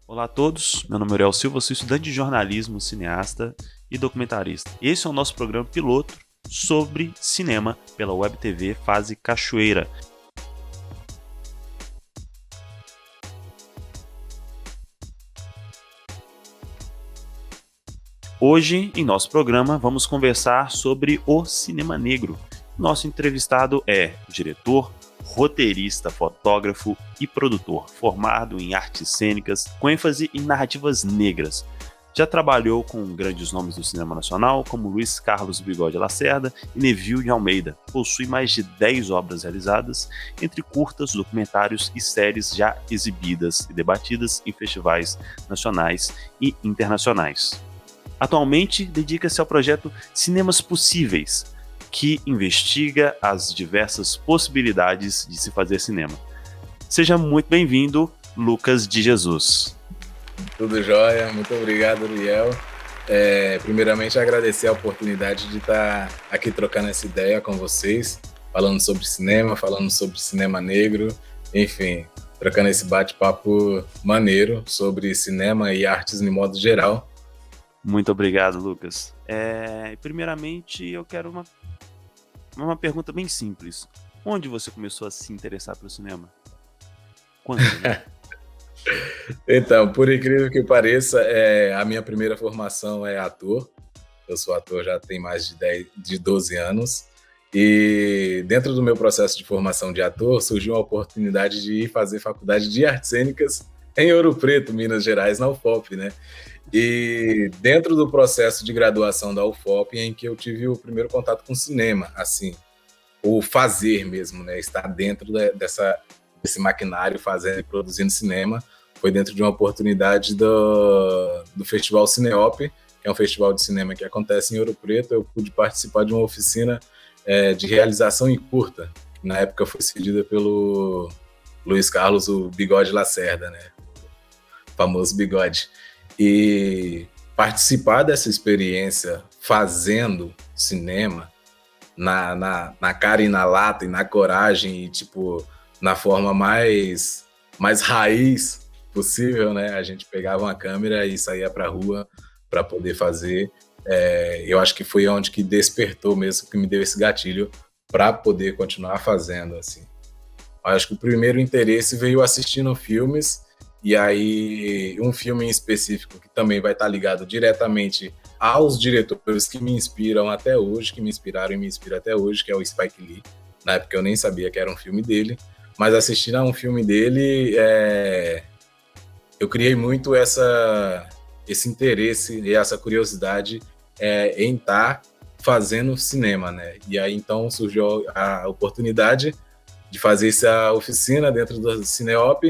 Olá a todos, meu nome é Uriel Silva, sou estudante de jornalismo, cineasta e documentarista. Esse é o nosso programa piloto sobre cinema pela Web TV Fase Cachoeira. Hoje, em nosso programa, vamos conversar sobre o cinema negro. Nosso entrevistado é diretor, roteirista, fotógrafo e produtor, formado em artes cênicas, com ênfase em narrativas negras. Já trabalhou com grandes nomes do cinema nacional, como Luiz Carlos Bigode Lacerda e Neville de Almeida. Possui mais de 10 obras realizadas, entre curtas, documentários e séries já exibidas e debatidas em festivais nacionais e internacionais. Atualmente, dedica-se ao projeto Cinemas Possíveis, que investiga as diversas possibilidades de se fazer cinema. Seja muito bem-vindo, Lucas de Jesus. Tudo jóia, muito obrigado, Uriel. Primeiramente, agradecer a oportunidade de estar aqui trocando essa ideia com vocês, falando sobre cinema negro, enfim, trocando esse bate-papo maneiro sobre cinema e artes de modo geral. Muito obrigado, Lucas. Primeiramente, eu quero uma pergunta bem simples. Onde você começou a se interessar pelo cinema? Quando? Né? Então, por incrível que pareça, a minha primeira formação é ator. Eu sou ator já tem mais de 12 anos. E dentro do meu processo de formação de ator, surgiu a oportunidade de ir fazer faculdade de artes cênicas em Ouro Preto, Minas Gerais, na UFOP, né? E dentro do processo de graduação da UFOP, em que eu tive o primeiro contato com cinema, assim, o fazer mesmo, né? Estar dentro desse maquinário fazendo e produzindo cinema, foi dentro de uma oportunidade do Festival Cineop, que é um festival de cinema que acontece em Ouro Preto. Eu pude participar de uma oficina de realização em curta, que na época foi cedida pelo Luiz Carlos, o Bigode Lacerda, né? O famoso Bigode. E participar dessa experiência fazendo cinema na cara e na lata e na coragem e tipo na forma mais raiz possível, né? A gente pegava uma câmera e saía para a rua para poder fazer. Eu acho que foi onde que despertou mesmo, que me deu esse gatilho para poder continuar fazendo, assim. Eu acho que o primeiro interesse veio assistindo filmes. E aí, um filme em específico que também vai estar ligado diretamente aos diretores que me inspiram até hoje, que me inspiraram e me inspiram até hoje, que é o Spike Lee. Na época eu nem sabia que era um filme dele, mas assistindo a um filme dele, eu criei muito esse interesse e essa curiosidade em estar fazendo cinema, né? E aí, então, surgiu a oportunidade de fazer essa oficina dentro do Cineop,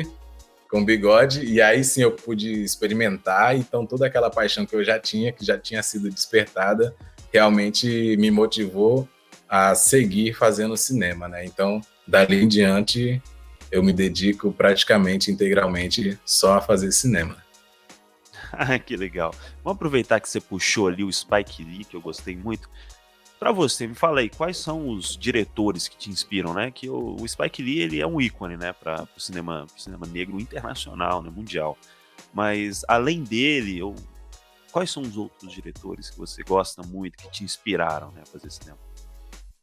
com Bigode, e aí sim eu pude experimentar. Então toda aquela paixão que eu já tinha, que já tinha sido despertada, realmente me motivou a seguir fazendo cinema, né? Então, dali em diante, eu me dedico praticamente integralmente só a fazer cinema. Que legal. Vamos aproveitar que você puxou ali o Spike Lee, que eu gostei muito. Para você, me fala aí, quais são os diretores que te inspiram, né? Que o Spike Lee, ele é um ícone, né, para o cinema negro internacional, né, mundial. Mas, além dele, quais são os outros diretores que você gosta muito, que te inspiraram, né, a fazer cinema?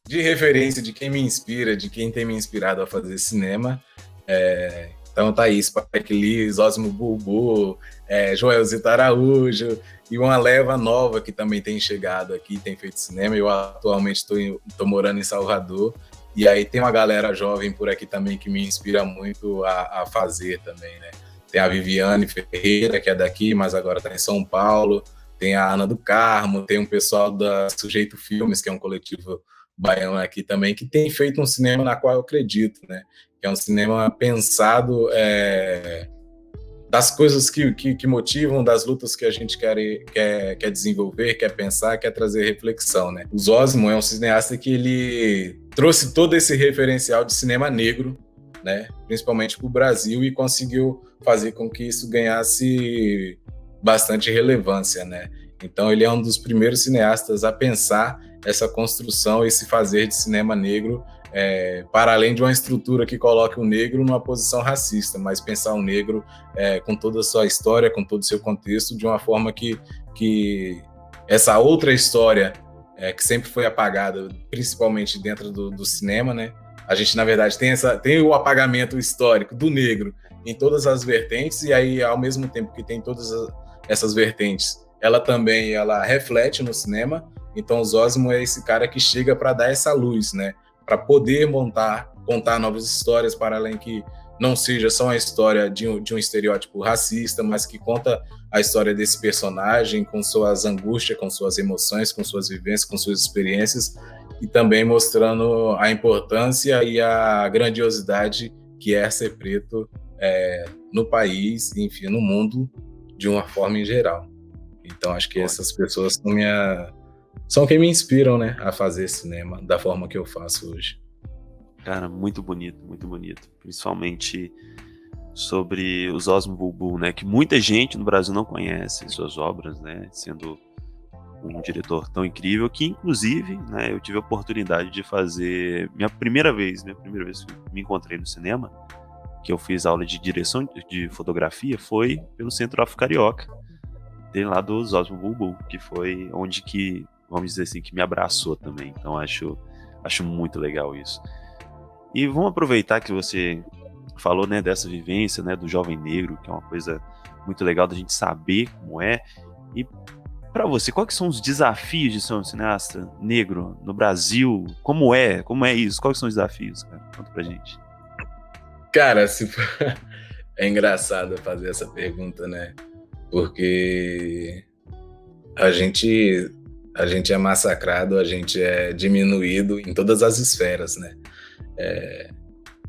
De referência, de quem me inspira, de quem tem me inspirado a fazer cinema, então tá aí, Spike Lee, Zósimo Bulbu, Joelzito Araújo, e uma leva nova que também tem chegado aqui, tem feito cinema. Eu atualmente estou morando em Salvador, e aí tem uma galera jovem por aqui também que me inspira muito a fazer também, né? Tem a Viviane Ferreira, que é daqui, mas agora está em São Paulo, tem a Ana do Carmo, tem um pessoal da Sujeito Filmes, que é um coletivo baiano aqui também, que tem feito um cinema na qual eu acredito, né? Que é um cinema pensado das coisas que motivam, das lutas que a gente quer desenvolver, quer pensar, quer trazer reflexão, né? O Zósimo é um cineasta que ele trouxe todo esse referencial de cinema negro, né? Principalmente para o Brasil, e conseguiu fazer com que isso ganhasse bastante relevância, né? Então ele é um dos primeiros cineastas a pensar essa construção, esse fazer de cinema negro para além de uma estrutura que coloque o negro numa posição racista, mas pensar o negro com toda a sua história, com todo o seu contexto, de uma forma que essa outra história que sempre foi apagada, principalmente dentro do cinema, né? A gente, na verdade, tem o apagamento histórico do negro em todas as vertentes, e aí, ao mesmo tempo que tem todas essas vertentes, ela reflete no cinema. Então, o Zósimo é esse cara que chega para dar essa luz, né? Para poder contar novas histórias, para além que não seja só uma história de um estereótipo racista, mas que conta a história desse personagem com suas angústias, com suas emoções, com suas vivências, com suas experiências, e também mostrando a importância e a grandiosidade que é ser preto no país, enfim, no mundo, de uma forma em geral. Então, acho que essas pessoas são quem me inspiram, né, a fazer cinema da forma que eu faço hoje. Cara, muito bonito, muito bonito. Principalmente sobre o Zósimo Bulbul, né, que muita gente no Brasil não conhece suas obras, né, sendo um diretor tão incrível que, inclusive, né, eu tive a oportunidade de fazer minha primeira vez que me encontrei no cinema, que eu fiz aula de direção de fotografia, foi pelo Centro Afro Carioca, dele lá do Zósimo Bulbul, que foi onde que, vamos dizer assim, que me abraçou também. Então acho muito legal isso. E vamos aproveitar que você falou, né, dessa vivência, né, do jovem negro, que é uma coisa muito legal da gente saber como é. E para você, quais são os desafios de ser um cineasta negro no Brasil? Como é isso? Quais são os desafios, cara? Conta pra gente. Cara, é engraçado fazer essa pergunta, né? Porque a gente é massacrado, a gente é diminuído em todas as esferas, né?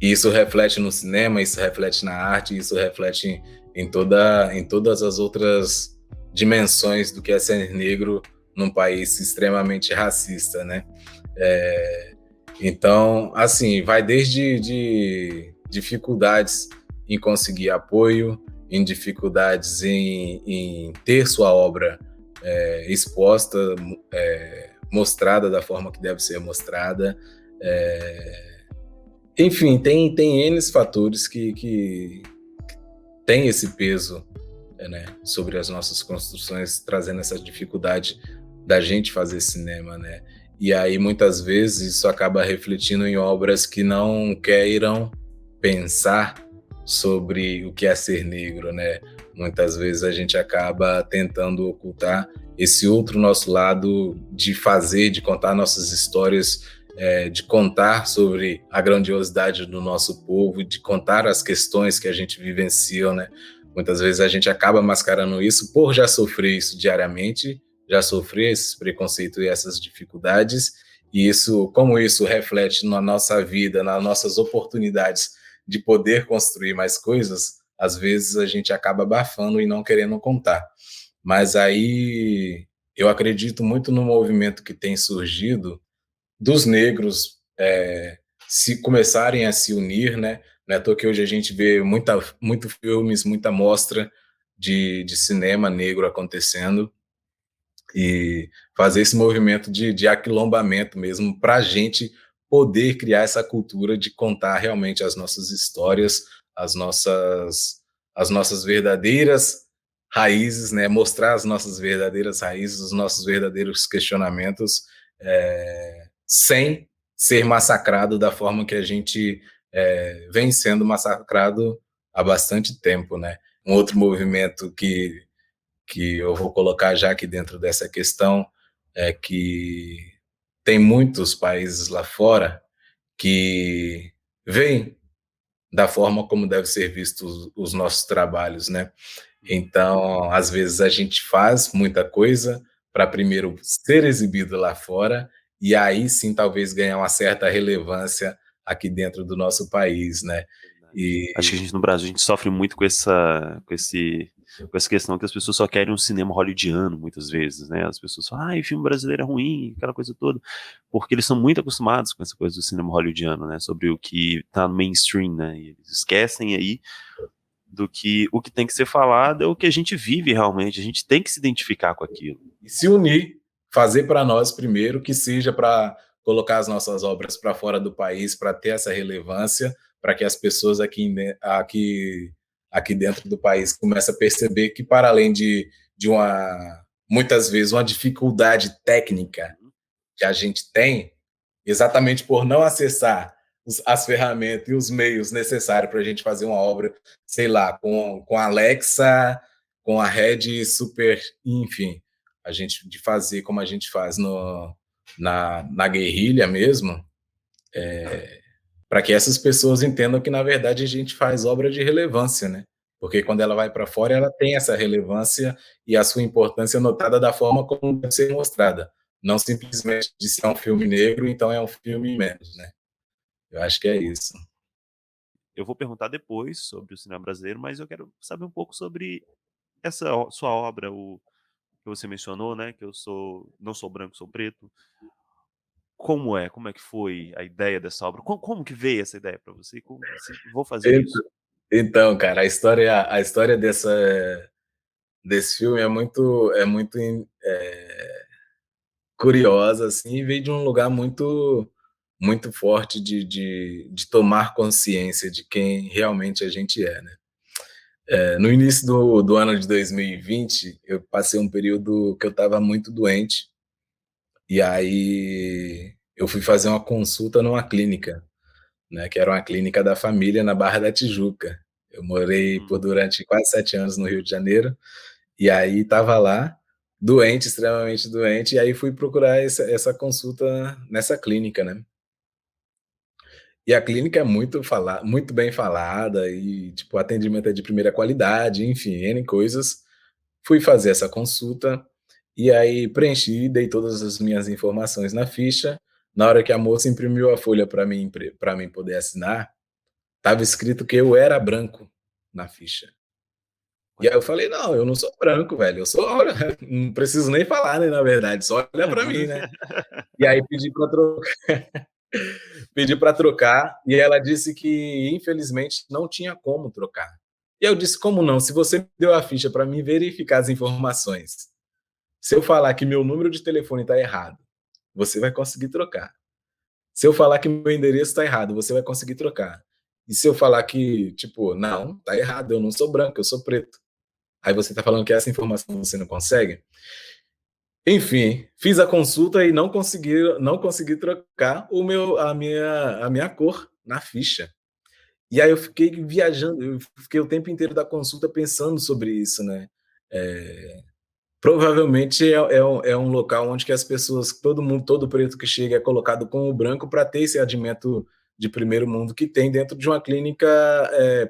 E isso reflete no cinema, isso reflete na arte, isso reflete em todas as outras dimensões do que é ser negro num país extremamente racista, né? Então, assim, vai desde dificuldades em conseguir apoio, em dificuldades em ter sua obra exposta, mostrada da forma que deve ser mostrada. Enfim, tem N fatores que tem esse peso, né, sobre as nossas construções, trazendo essa dificuldade da gente fazer cinema, né? E aí, muitas vezes, isso acaba refletindo em obras que não queiram pensar sobre o que é ser negro, né? Muitas vezes a gente acaba tentando ocultar esse outro nosso lado de contar nossas histórias, de contar sobre a grandiosidade do nosso povo, de contar as questões que a gente vivencia, né? Muitas vezes a gente acaba mascarando isso por já sofrer isso diariamente, já sofrer esses preconceitos e essas dificuldades, e como isso reflete na nossa vida, nas nossas oportunidades de poder construir mais coisas, às vezes a gente acaba abafando e não querendo contar. Mas aí eu acredito muito no movimento que tem surgido dos negros se começarem a se unir, né? Não é à toa que hoje a gente vê muito filmes, muita mostra de cinema negro acontecendo, e fazer esse movimento de aquilombamento mesmo, para a gente poder criar essa cultura de contar realmente as nossas histórias, as nossas verdadeiras raízes, né? Mostrar as nossas verdadeiras raízes, os nossos verdadeiros questionamentos, sem ser massacrado da forma que a gente vem sendo massacrado há bastante tempo, né? Um outro movimento que eu vou colocar já aqui dentro dessa questão é que tem muitos países lá fora que veem da forma como deve ser visto os nossos trabalhos, né? Então, às vezes a gente faz muita coisa para primeiro ser exibido lá fora e aí sim talvez ganhar uma certa relevância aqui dentro do nosso país, né? Acho que a gente no Brasil a gente sofre muito com essa questão que as pessoas só querem um cinema hollywoodiano muitas vezes, né? As pessoas falam, filme brasileiro é ruim, aquela coisa toda, porque eles são muito acostumados com essa coisa do cinema hollywoodiano, né? Sobre o que tá no mainstream, né? E eles esquecem aí do que o que tem que ser falado é o que a gente vive realmente, a gente tem que se identificar com aquilo. E se unir, fazer para nós primeiro, que seja para colocar as nossas obras para fora do país para ter essa relevância, para que as pessoas aqui dentro do país comecem a perceber que, para além de muitas vezes, uma dificuldade técnica que a gente tem, exatamente por não acessar as ferramentas e os meios necessários para a gente fazer uma obra, sei lá, com a Alexa, com a Red Super, enfim, a gente de fazer como a gente faz na guerrilha mesmo, para que essas pessoas entendam que, na verdade, a gente faz obra de relevância, né? Porque quando ela vai para fora, ela tem essa relevância e a sua importância notada da forma como deve ser mostrada. Não simplesmente de ser um filme negro, então é um filme menos, né? Eu acho que é isso. Eu vou perguntar depois sobre o cinema brasileiro, mas eu quero saber um pouco sobre essa sua obra, o que você mencionou, né? Que eu não sou branco, sou preto. Como é que foi a ideia dessa obra? Como que veio essa ideia para você? Como você, vou fazer isso? Então, cara, a história desse filme é muito curiosa, assim, e veio de um lugar muito forte de tomar consciência de quem realmente a gente é, né? No início do ano de 2020, eu passei um período que eu estava muito doente, e aí eu fui fazer uma consulta numa clínica, né, que era uma clínica da família na Barra da Tijuca. Eu morei Uhum. durante quase 7 anos no Rio de Janeiro, e aí estava lá, doente, extremamente doente, e aí fui procurar essa consulta nessa clínica, né? E a clínica é muito bem falada e, tipo, o atendimento é de primeira qualidade, enfim, N coisas. Fui fazer essa consulta e aí preenchi, dei todas as minhas informações na ficha. Na hora que a moça imprimiu a folha para mim poder assinar, estava escrito que eu era branco na ficha. E Ué. aí eu falei: "Não, eu não sou branco, velho, eu sou não preciso nem falar, né, na verdade, só olha para mim, né". E aí pedi para trocar e ela disse que infelizmente não tinha como trocar. E eu disse: "Como não? Se você me deu a ficha para mim verificar as informações, se eu falar que meu número de telefone está errado, você vai conseguir trocar. Se eu falar que meu endereço está errado, você vai conseguir trocar. E se eu falar que, tipo, não, tá errado, eu não sou branco, eu sou preto. Aí você tá falando que essa informação você não consegue?". Enfim, fiz a consulta e não consegui trocar a minha cor na ficha. E aí eu fiquei viajando, eu fiquei o tempo inteiro da consulta pensando sobre isso, né. Provavelmente é um local onde que as pessoas, todo mundo, todo preto que chega é colocado como branco para ter esse adimento de primeiro mundo que tem dentro de uma clínica,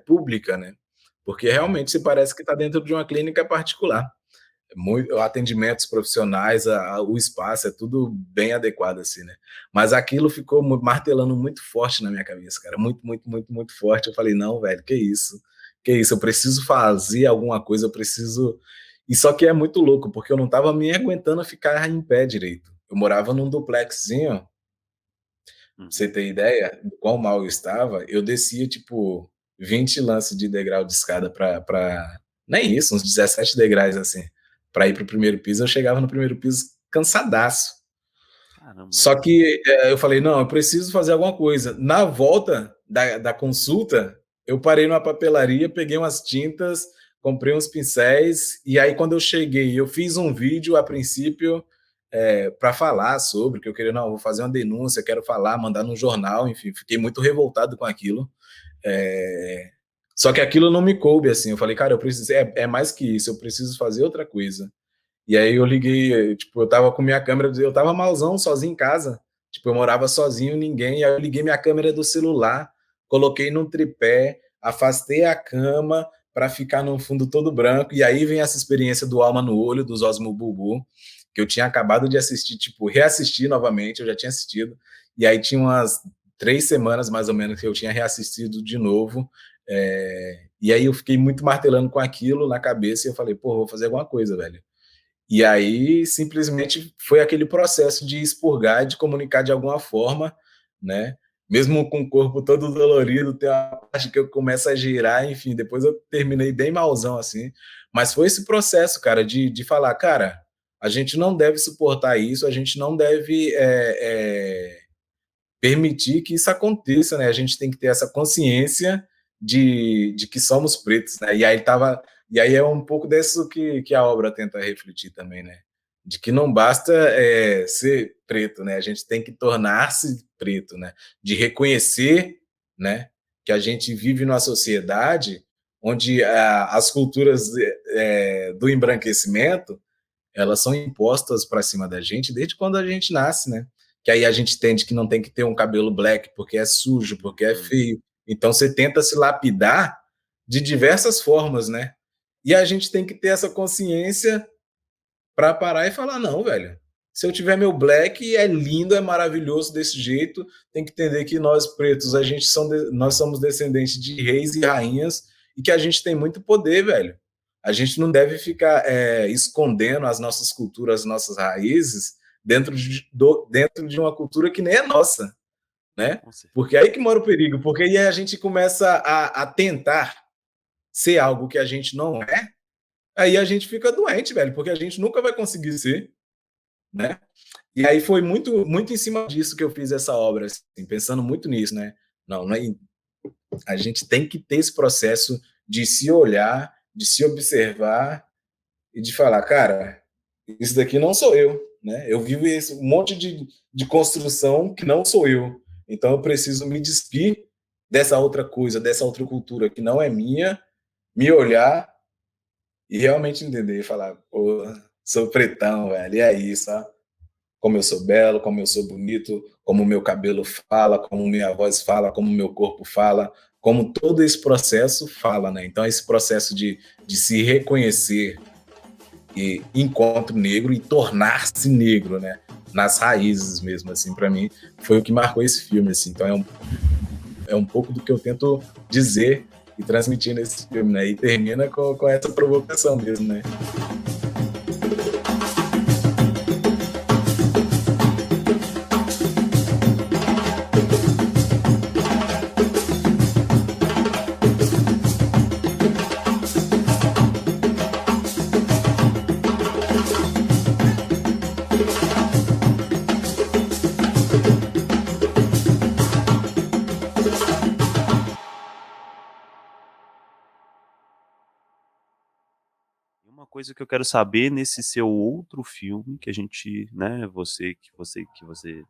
pública, né. Porque realmente se parece que está dentro de uma clínica particular. Atendimentos profissionais, o espaço é tudo bem adequado, assim, né? Mas aquilo ficou martelando muito forte na minha cabeça, cara, muito, muito, muito, muito forte. Eu falei: "Não, velho, que isso, eu preciso fazer alguma coisa, eu preciso". E só que é muito louco, porque eu não estava me aguentando ficar em pé direito. Eu morava num duplexzinho, pra você Uhum. ter ideia do quão mal eu estava, eu descia, tipo, 20 lances de degrau de escada nem isso, uns 17 degraus, assim, para ir para o primeiro piso. Eu chegava no primeiro piso cansadaço. Caramba. Só que, eu falei: "Não, eu preciso fazer alguma coisa". Na volta da consulta, eu parei numa papelaria, peguei umas tintas, comprei uns pincéis, e aí quando eu cheguei, eu fiz um vídeo a princípio, para falar sobre, que eu queria: "Não, vou fazer uma denúncia, quero falar, mandar no jornal", enfim, fiquei muito revoltado com aquilo. Eh, Só que aquilo não me coube, assim, eu falei: "Cara, eu preciso, é mais que isso, eu preciso fazer outra coisa". E aí eu liguei, tipo, eu estava com minha câmera, eu estava malzão, sozinho em casa, tipo, eu morava sozinho, ninguém, aí eu liguei minha câmera do celular, coloquei num tripé, afastei a cama para ficar num fundo todo branco, e aí vem essa experiência do Alma no Olho, dos Osmo Bubu, que eu tinha acabado de assistir, tipo, reassistir novamente, eu já tinha assistido, e aí tinha umas 3 semanas, mais ou menos, que eu tinha reassistido de novo, e aí eu fiquei muito martelando com aquilo na cabeça, e eu falei: "Pô, vou fazer alguma coisa, velho". E aí, simplesmente, foi aquele processo de expurgar, de comunicar de alguma forma, né? Mesmo com o corpo todo dolorido, tem uma parte que eu começo a girar, enfim, depois eu terminei bem malzão, assim. Mas foi esse processo, cara, de falar: "Cara, a gente não deve suportar isso, a gente não deve, permitir que isso aconteça, né? A gente tem que ter essa consciência de que somos pretos, né? E aí é um pouco disso que a obra tenta refletir também, né? De que não basta ser preto, né? A gente tem que tornar-se preto, né? De reconhecer, né? Que a gente vive numa sociedade onde as culturas do embranquecimento elas são impostas para cima da gente desde quando a gente nasce, né? Que aí a gente entende que não tem que ter um cabelo black porque é sujo, porque é feio. Então você tenta se lapidar de diversas formas, né? E a gente tem que ter essa consciência para parar e falar: não, velho. Se eu tiver meu black, é lindo, é maravilhoso desse jeito. Tem que entender que nós pretos, nós somos descendentes de reis e rainhas e que a gente tem muito poder, velho. A gente não deve ficar escondendo as nossas culturas, as nossas raízes dentro de uma cultura que nem é nossa, né? Porque é aí que mora o perigo, porque aí a gente começa a tentar ser algo que a gente não é, aí a gente fica doente, velho, porque a gente nunca vai conseguir ser, né? E aí foi muito, muito em cima disso que eu fiz essa obra, assim, pensando muito nisso, né? Não é, a gente tem que ter esse processo de se olhar, de se observar e de falar, cara, isso daqui não sou eu, né? Eu vivo esse um monte de construção que não sou eu. Então eu preciso me despir dessa outra coisa, dessa outra cultura que não é minha, me olhar e realmente entender, falar, pô, sou pretão, velho, e é isso, ó. Como eu sou belo, como eu sou bonito, como o meu cabelo fala, como minha voz fala, como o meu corpo fala, como todo esse processo fala, né? Então, esse processo de se reconhecer e encontro negro e tornar-se negro, né? Nas raízes mesmo, assim, para mim, foi o que marcou esse filme, assim. Então, é um pouco do que eu tento dizer e transmitir nesse filme, né? E termina com essa provocação mesmo, né? Uma coisa que eu quero saber nesse seu outro filme que a gente, né, que você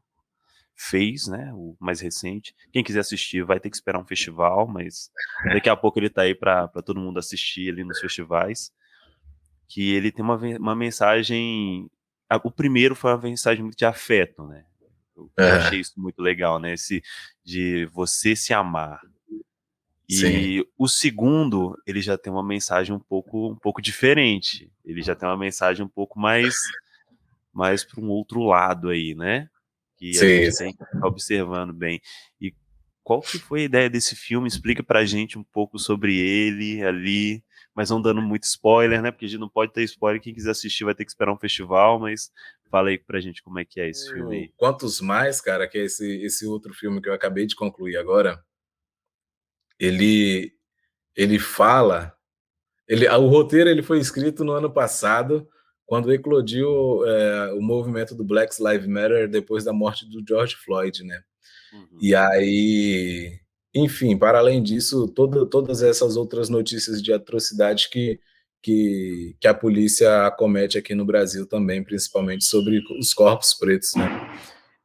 fez, né, o mais recente. Quem quiser assistir vai ter que esperar um festival, mas daqui a pouco ele tá aí para todo mundo assistir ali nos festivais. Que ele tem uma mensagem. O primeiro foi uma mensagem muito de afeto, né? Eu achei isso muito legal, né? Esse de você se amar. Sim. E o segundo, ele já tem uma mensagem um pouco diferente. Ele já tem uma mensagem um pouco mais para um outro lado aí, né? Que a Sim, gente tem que ficar observando bem. E qual que foi a ideia desse filme? Explica pra gente um pouco sobre ele ali, mas não dando muito spoiler, né? Porque a gente não pode ter spoiler. Quem quiser assistir vai ter que esperar um festival, mas fala aí pra gente como é que é esse filme aí. Quantos Mais, cara, que é esse outro filme que eu acabei de concluir agora, ele, ele fala. O roteiro ele foi escrito no ano passado, quando eclodiu o movimento do Black Lives Matter depois da morte do George Floyd, né? Uhum. E aí, enfim, para além disso, todas essas outras notícias de atrocidades que a polícia acomete aqui no Brasil também, principalmente sobre os corpos pretos, né?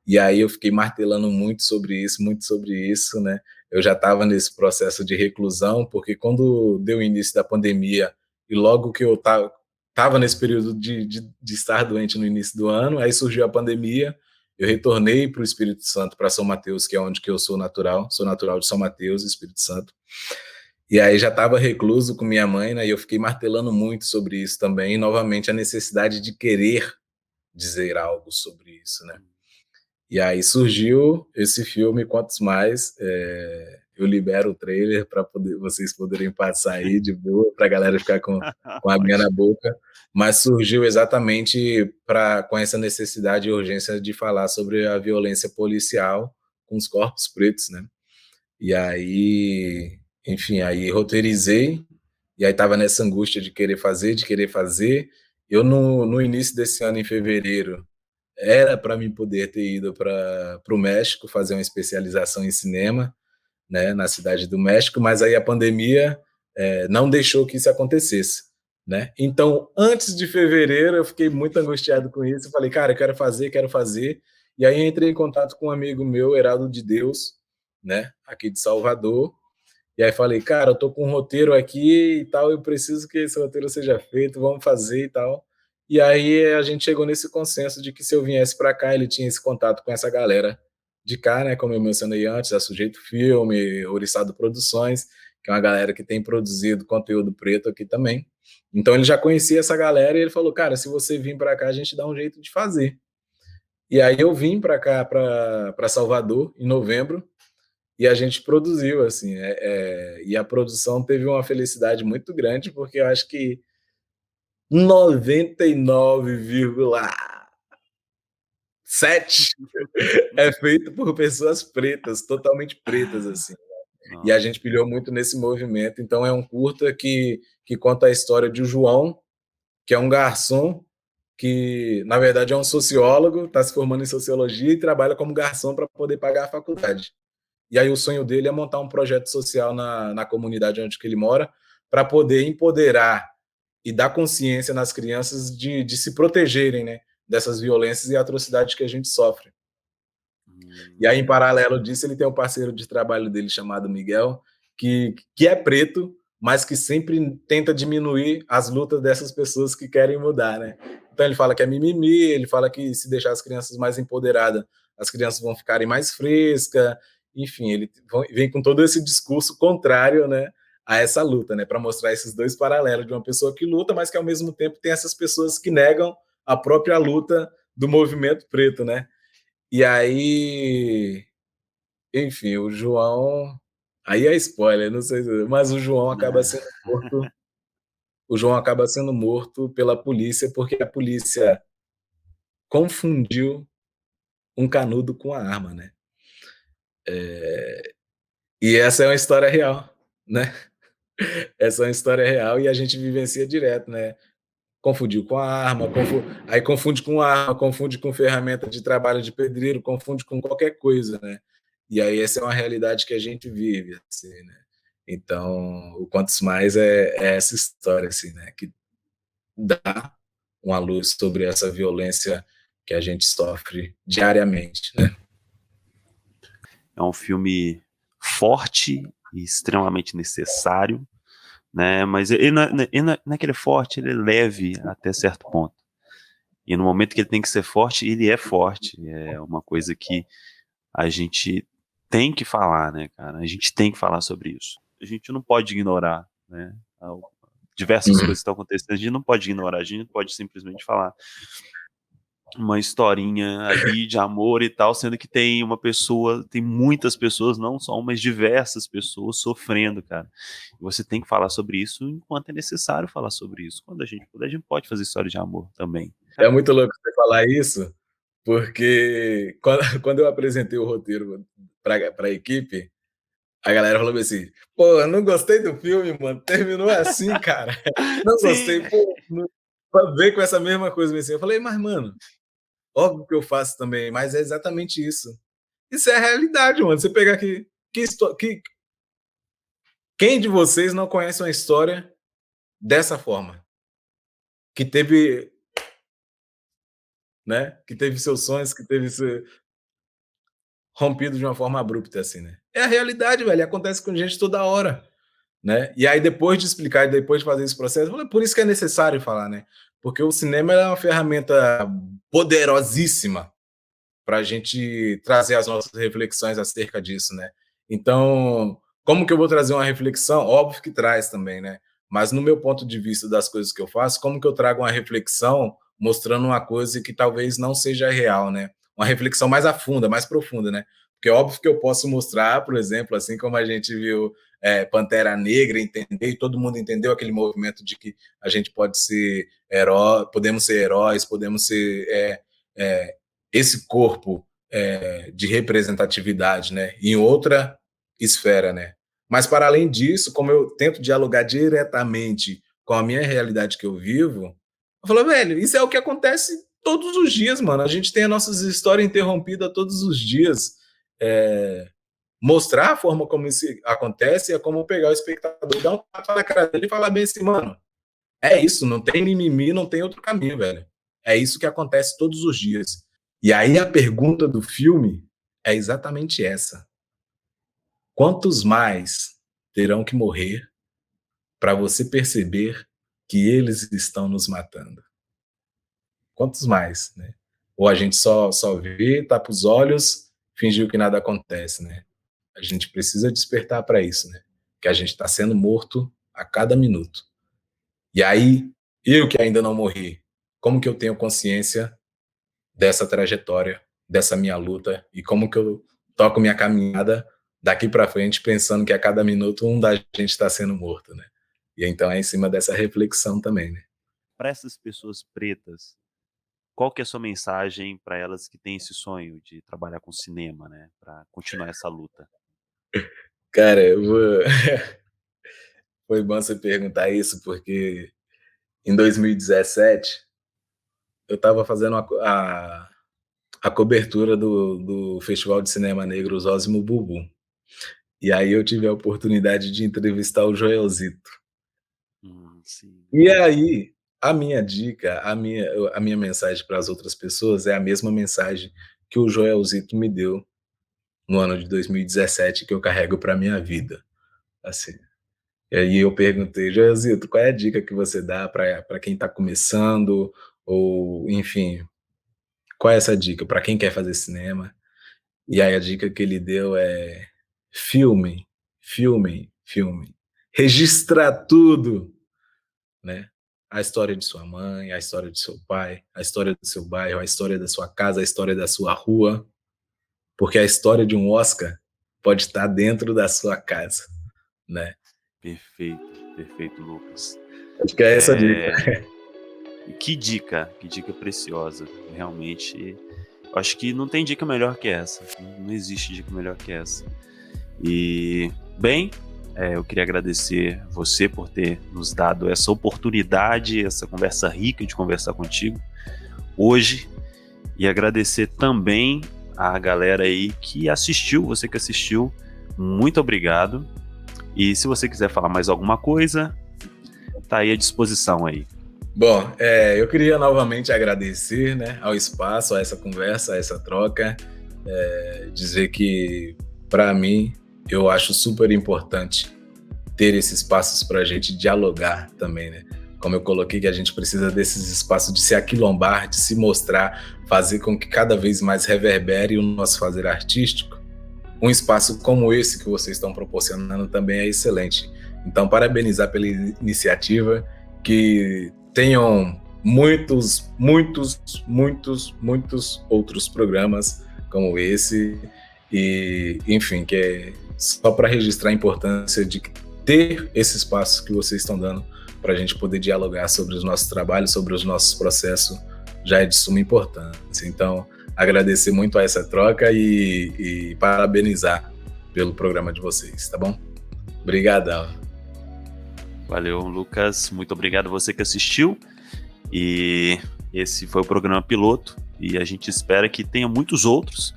E aí eu fiquei martelando muito sobre isso, né? Eu já estava nesse processo de reclusão, porque quando deu o início da pandemia, e logo que eu estava nesse período de estar doente no início do ano, aí surgiu a pandemia, eu retornei para o Espírito Santo, para São Mateus, que é onde que eu sou natural de São Mateus, Espírito Santo. E aí já estava recluso com minha mãe, né? E eu fiquei martelando muito sobre isso também, e novamente a necessidade de querer dizer algo sobre isso, né? E aí surgiu esse filme, Quantos Mais, eu libero o trailer para vocês poderem passar aí de boa, para a galera ficar com a minha na boca, mas surgiu exatamente com essa necessidade e urgência de falar sobre a violência policial com os corpos pretos, né? E aí, enfim, aí roteirizei, e aí estava nessa angústia de querer fazer. Eu, no início desse ano, em fevereiro, era para mim poder ter ido para o México fazer uma especialização em cinema, né, na cidade do México, mas aí a pandemia não deixou que isso acontecesse, né? Então, antes de fevereiro, eu fiquei muito angustiado com isso. Eu falei, cara, eu quero fazer, quero fazer. E aí entrei em contato com um amigo meu, Heraldo de Deus, né, aqui de Salvador. E aí falei, cara, eu tô com um roteiro aqui e tal, eu preciso que esse roteiro seja feito, vamos fazer e tal. E aí a gente chegou nesse consenso de que se eu viesse para cá, ele tinha esse contato com essa galera de cá, né, como eu mencionei antes, a Sujeito Filme, Ouriçado Produções, que é uma galera que tem produzido conteúdo preto aqui também. Então ele já conhecia essa galera e ele falou, cara, se você vir para cá, a gente dá um jeito de fazer. E aí eu vim para cá, para Salvador, em novembro, e a gente produziu, assim, e a produção teve uma felicidade muito grande, porque eu acho que 99,7 é feito por pessoas pretas, totalmente pretas, assim. E a Nossa. gente pilhou muito nesse movimento. Então é um curta que conta a história de João, que é um garçom que, na verdade, é um sociólogo, está se formando em sociologia e trabalha como garçom para poder pagar a faculdade. E aí o sonho dele é montar um projeto social na comunidade onde que ele mora, para poder empoderar e dar consciência nas crianças de se protegerem, né, dessas violências e atrocidades que a gente sofre. E aí, em paralelo disso, ele tem um parceiro de trabalho dele chamado Miguel, que é preto, mas que sempre tenta diminuir as lutas dessas pessoas que querem mudar, né? Então ele fala que é mimimi, ele fala que se deixar as crianças mais empoderadas, as crianças vão ficarem mais frescas, enfim, ele vem com todo esse discurso contrário, né, a essa luta, né, para mostrar esses dois paralelos de uma pessoa que luta, mas que ao mesmo tempo tem essas pessoas que negam a própria luta do movimento preto, né? E aí, enfim, o João. Aí é spoiler, não sei, mas o João acaba sendo morto. O João acaba sendo morto pela polícia porque a polícia confundiu um canudo com a arma, né? E essa é uma história real, né? Essa é uma história real e a gente vivencia direto, né? Confundiu com a arma, aí confunde com arma, confunde com ferramenta de trabalho de pedreiro, confunde com qualquer coisa, né? E aí essa é uma realidade que a gente vive, assim, né? Então, o Quantos Mais é essa história, assim, né? Que dá uma luz sobre essa violência que a gente sofre diariamente, né? É um filme forte e extremamente necessário, né? Mas ele não é que ele é forte, ele é leve até certo ponto. E no momento que ele tem que ser forte, ele é forte. É uma coisa que a gente tem que falar, né, cara? A gente tem que falar sobre isso. A gente não pode ignorar, né? Diversas Uhum. coisas que estão acontecendo, a gente não pode ignorar, a gente não pode simplesmente falar uma historinha ali de amor e tal, sendo que tem uma pessoa, tem muitas pessoas, não só uma, mas diversas pessoas sofrendo, cara. E você tem que falar sobre isso enquanto é necessário falar sobre isso. Quando a gente puder, a gente pode fazer história de amor também. É muito louco você falar isso, porque quando eu apresentei o roteiro para a equipe, a galera falou assim: pô, eu não gostei do filme, mano. Terminou assim, cara. Não Sim. gostei, pô. Veio com essa mesma coisa assim. Eu falei, mas, mano, óbvio que eu faço também, mas é exatamente isso. Isso é a realidade, mano. Você pegar aqui. Quem de vocês não conhece uma história dessa forma? Que teve, né? Que teve seus sonhos, que teve rompido de uma forma abrupta, assim, né? É a realidade, velho. Acontece com gente toda hora. Né? E aí, depois de explicar e depois de fazer esse processo, por isso que é necessário falar, né? Porque o cinema é uma ferramenta poderosíssima para a gente trazer as nossas reflexões acerca disso, né? Então, como que eu vou trazer uma reflexão? Óbvio que traz também, né? Mas no meu ponto de vista das coisas que eu faço, como que eu trago uma reflexão mostrando uma coisa que talvez não seja real, né? Uma reflexão mais afunda, mais profunda, né? Porque é óbvio que eu posso mostrar, por exemplo, assim como a gente viu Pantera Negra, entender, e todo mundo entendeu aquele movimento de que a gente pode ser herói, podemos ser heróis, podemos ser esse corpo de representatividade, né, em outra esfera, né. Mas para além disso, como eu tento dialogar diretamente com a minha realidade que eu vivo, eu falo, velho, isso é o que acontece todos os dias, mano. A gente tem a nossa história interrompida todos os dias. Mostrar a forma como isso acontece é como pegar o espectador, dar um tapa na cara dele e falar bem assim, mano, é isso, não tem mimimi, não tem outro caminho, velho. É isso que acontece todos os dias. E aí a pergunta do filme é exatamente essa. Quantos mais terão que morrer para você perceber que eles estão nos matando? Quantos mais, né? Ou a gente só vê, tapa os olhos, fingiu que nada acontece, né? A gente precisa despertar para isso, né? Que a gente está sendo morto a cada minuto. E aí, eu que ainda não morri, como que eu tenho consciência dessa trajetória, dessa minha luta, e como que eu toco minha caminhada daqui para frente, pensando que a cada minuto um da gente está sendo morto, né? E então é em cima dessa reflexão também, né? Para essas pessoas pretas, qual que é a sua mensagem para elas que têm esse sonho de trabalhar com cinema, né? Para continuar essa luta? Cara, foi bom você perguntar isso, porque em 2017 eu estava fazendo a cobertura do Festival de Cinema Negro Zósimo Bubu. E aí eu tive a oportunidade de entrevistar o Joelzito. Sim. E aí, a minha dica, a minha mensagem para as outras pessoas é a mesma mensagem que o Joelzito me deu no ano de 2017, que eu carrego para minha vida. Assim. E aí eu perguntei, Joelzito, qual é a dica que você dá para quem está começando? Ou, enfim, qual é essa dica para quem quer fazer cinema? E aí a dica que ele deu é filmem, filmem, filmem. Registrar tudo, né? A história de sua mãe, a história de seu pai, a história do seu bairro, a história da sua casa, a história da sua rua, porque a história de um Oscar pode estar dentro da sua casa, né? Perfeito, Lucas. Acho que é essa a dica. Que dica preciosa. Realmente, eu acho que não tem dica melhor que essa. Não existe dica melhor que essa. E, bem, eu queria agradecer você por ter nos dado essa oportunidade, essa conversa rica de conversar contigo hoje. E agradecer também a galera aí que assistiu, você que assistiu, muito obrigado. E se você quiser falar mais alguma coisa, tá aí à disposição aí. Bom, eu queria novamente agradecer, né, ao espaço, a essa conversa, a essa troca, dizer que, para mim, eu acho super importante ter esses espaços para a gente dialogar também, né? Como eu coloquei, que a gente precisa desses espaços de se aquilombar, de se mostrar, fazer com que cada vez mais reverbere o nosso fazer artístico. Um espaço como esse que vocês estão proporcionando também é excelente. Então, parabenizar pela iniciativa, que tenham muitos outros programas como esse, e, enfim, que é só para registrar a importância de ter esse espaço que vocês estão dando para a gente poder dialogar sobre os nossos trabalhos, sobre os nossos processos, já é de suma importância. Então, agradecer muito a essa troca e parabenizar pelo programa de vocês, tá bom? Obrigadão. Valeu, Lucas. Muito obrigado a você que assistiu. E esse foi o programa piloto. E a gente espera que tenha muitos outros.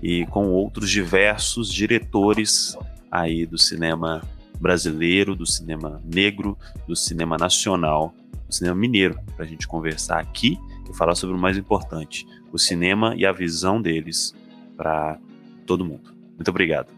E com outros diversos diretores aí do cinema brasileiro, do cinema negro, do cinema nacional, do cinema mineiro, para a gente conversar aqui e falar sobre o mais importante, o cinema e a visão deles para todo mundo. Muito obrigado.